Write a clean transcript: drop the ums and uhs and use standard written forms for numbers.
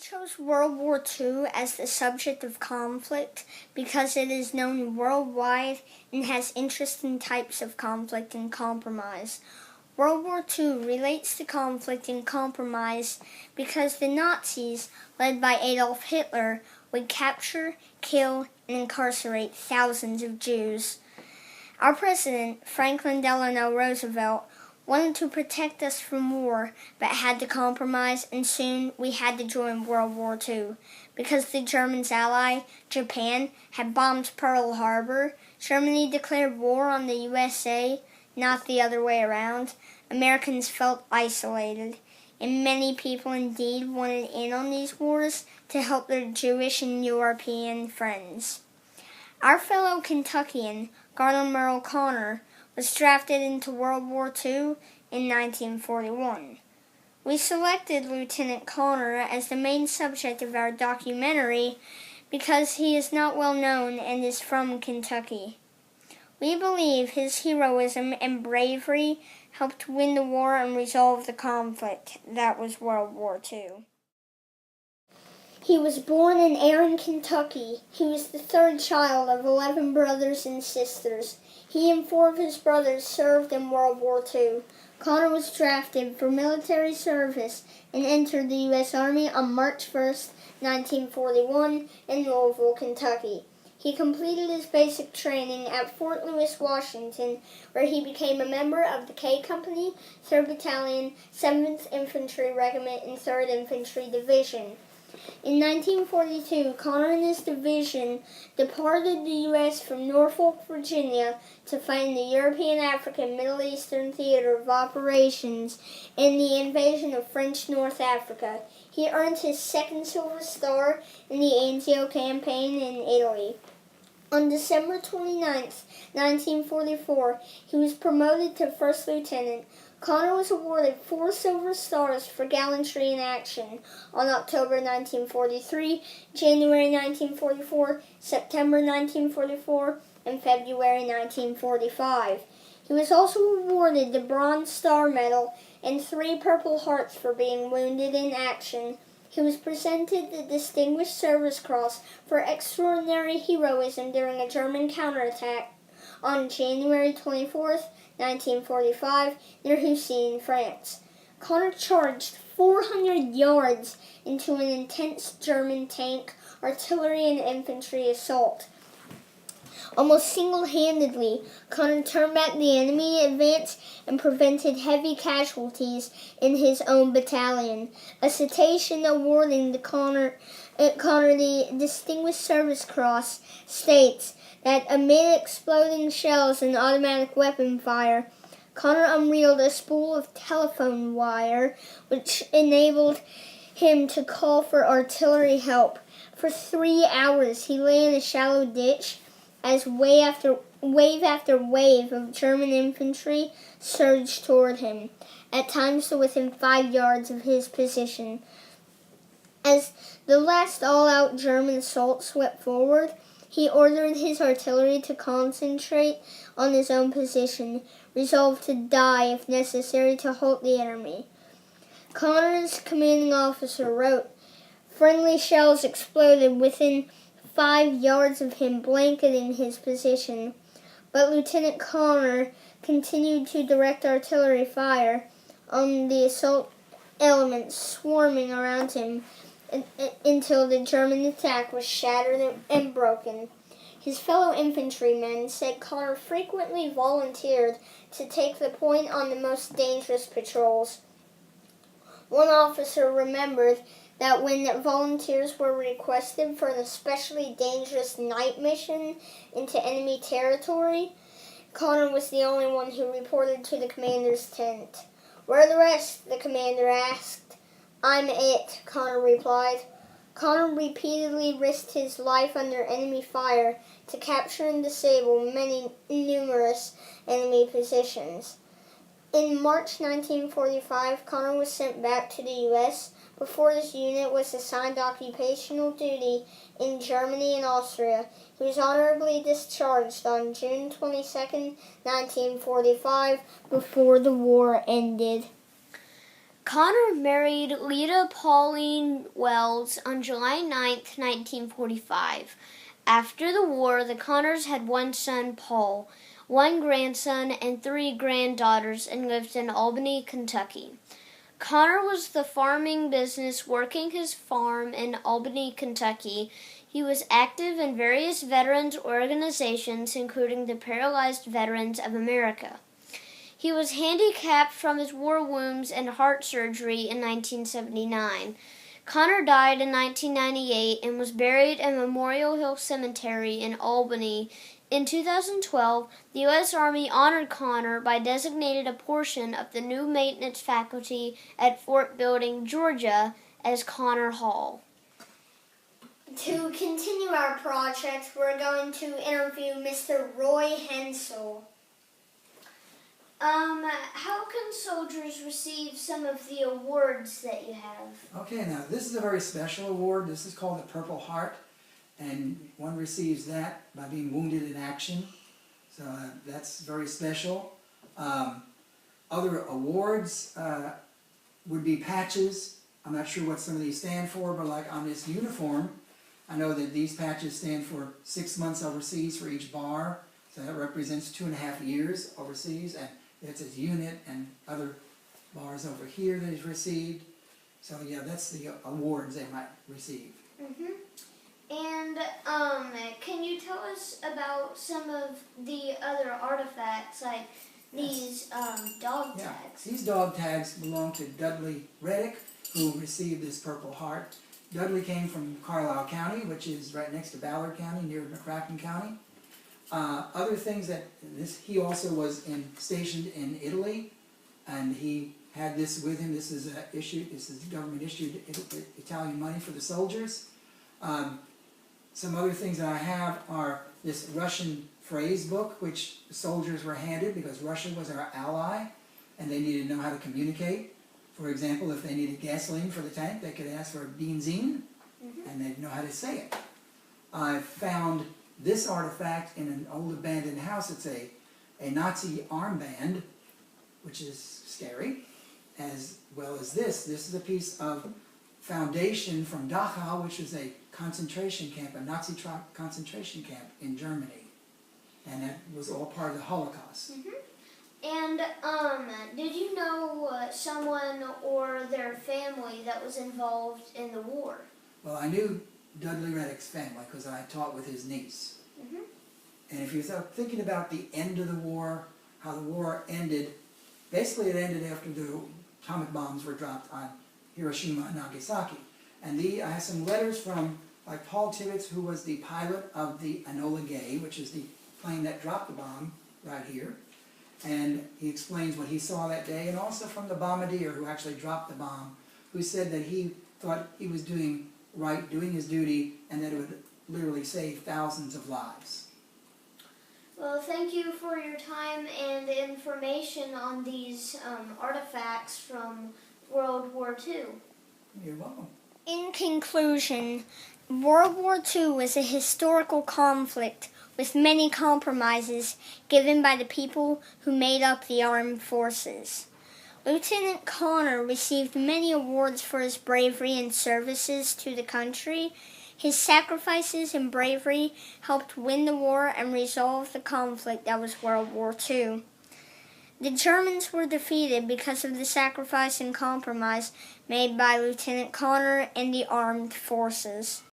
chose World War II as the subject of conflict because it is known worldwide and has interesting types of conflict and compromise. World War II relates to conflict and compromise because the Nazis, led by Adolf Hitler, would capture, kill, and incarcerate thousands of Jews. Our president, Franklin Delano Roosevelt, wanted to protect us from war, but had to compromise, and soon we had to join World War II. Because the Germans' ally, Japan, had bombed Pearl Harbor, Germany declared war on the USA, not the other way around. Americans felt isolated, and many people indeed wanted in on these wars to help their Jewish and European friends. Our fellow Kentuckian, Garner Merle Connor, was drafted into World War II in 1941. We selected Lieutenant Connor as the main subject of our documentary because he is not well known and is from Kentucky. We believe his heroism and bravery helped win the war and resolve the conflict that was World War II. He was born in Erin, Kentucky. He was the third child of 11 brothers and sisters. He and 4 of his brothers served in World War II. Connor was drafted for military service and entered the U.S. Army on March 1, 1941 in Louisville, Kentucky. He completed his basic training at Fort Lewis, Washington, where he became a member of the K Company, 3rd Battalion, 7th Infantry Regiment, and 3rd Infantry Division. In 1942, Connor and his division departed the U.S. from Norfolk, Virginia, to fight in the European, African, Middle Eastern theater of operations in the invasion of French North Africa. He earned his 2nd Silver Star in the Anzio campaign in Italy. On December 29, 1944, he was promoted to First Lieutenant. Connor was awarded 4 Silver Stars for gallantry in action on October 1943, January 1944, September 1944, and February 1945. He was also awarded the Bronze Star Medal and 3 Purple Hearts for being wounded in action. He was presented the Distinguished Service Cross for extraordinary heroism during a German counterattack on January 24, 1945, near Hussy, France. Connor charged 400 yards into an intense German tank, artillery, and infantry assault. Almost single-handedly, Connor turned back the enemy advance and prevented heavy casualties in his own battalion. A citation awarding Connor the Distinguished Service Cross states that amid exploding shells and automatic weapon fire, Connor unreeled a spool of telephone wire, which enabled him to call for artillery help. For 3 hours, he lay in a shallow ditch as wave after wave of German infantry surged toward him, at times to within 5 yards of his position. As the last all-out German assault swept forward, he ordered his artillery to concentrate on his own position, resolved to die if necessary to halt the enemy. Connor's commanding officer wrote, "Friendly shells exploded within 5 yards of him, blanketing his position, but Lieutenant Connor continued to direct artillery fire on the assault elements swarming around him until the German attack was shattered and broken." His fellow infantrymen said Connor frequently volunteered to take the point on the most dangerous patrols. One officer remembered that when volunteers were requested for an especially dangerous night mission into enemy territory, Connor was the only one who reported to the commander's tent. "Where are the rest?" the commander asked. "I'm it," Connor replied. Connor repeatedly risked his life under enemy fire to capture and disable numerous enemy positions. In March 1945, Connor was sent back to the U.S. before his unit was assigned occupational duty in Germany and Austria. He was honorably discharged on June 22, 1945, before the war ended. Connor married Lida Pauline Wells on July 9th, 1945. After the war, the Connors had one son, Paul, one grandson, and 3 granddaughters, and lived in Albany, Kentucky. Connor was the farming business working his farm in Albany, Kentucky. He was active in various veterans organizations, including the Paralyzed Veterans of America. He was handicapped from his war wounds and heart surgery in 1979. Connor died in 1998 and was buried in Memorial Hill Cemetery in Albany. In 2012, the U.S. Army honored Connor by designating a portion of the new maintenance faculty at Fort Benning, Georgia, as Connor Hall. To continue our project, we're going to interview Mr. Roy Hensel. How can soldiers receive some of the awards that you have? Okay, now this is a very special award. This is called the Purple Heart, and one receives that by being wounded in action. So that's very special. Other awards would be patches. I'm not sure what some of these stand for, but like on this uniform, I know that these patches stand for 6 months overseas for each bar. So that represents 2.5 years overseas, and it's his unit and other bars over here that he's received. So yeah, that's the awards they might receive. Mm-hmm. And can you tell us about some of the other artifacts, like these dog tags? These dog tags belong to Dudley Reddick, who received this Purple Heart. Dudley came from Carlisle County, which is right next to Ballard County, near McCracken County. Other things that he also was stationed in Italy, and he had this with him. This is government issued Italian money for the soldiers. Some other things that I have are this Russian phrase book, which the soldiers were handed because Russia was our ally, and they needed to know how to communicate. For example, if they needed gasoline for the tank, they could ask for benzine, and they'd know how to say it. I found this artifact in an old abandoned house. It's a Nazi armband, which is scary, as well as this. This is a piece of foundation from Dachau, which is a concentration camp, a Nazi concentration camp in Germany. And that was all part of the Holocaust. And did you know someone or their family that was involved in the war? Well, I knew Dudley Reddick's family because I taught with his niece. And if you're thinking about the end of the war, how the war ended, basically it ended after the atomic bombs were dropped on Hiroshima and Nagasaki. And I have some letters from like Paul Tibbets, who was the pilot of the Enola Gay, which is the plane that dropped the bomb right here. And he explains what he saw that day, and also from the bombardier who actually dropped the bomb, who said that he thought he was doing right, doing his duty, and that it would literally save thousands of lives. Well, thank you for your time and the information on these artifacts from World War II. You're welcome. In conclusion, World War II was a historical conflict with many compromises given by the people who made up the armed forces. Lieutenant Connor received many awards for his bravery and services to the country. His sacrifices and bravery helped win the war and resolve the conflict that was World War II. The Germans were defeated because of the sacrifice and compromise made by Lieutenant Connor and the armed forces.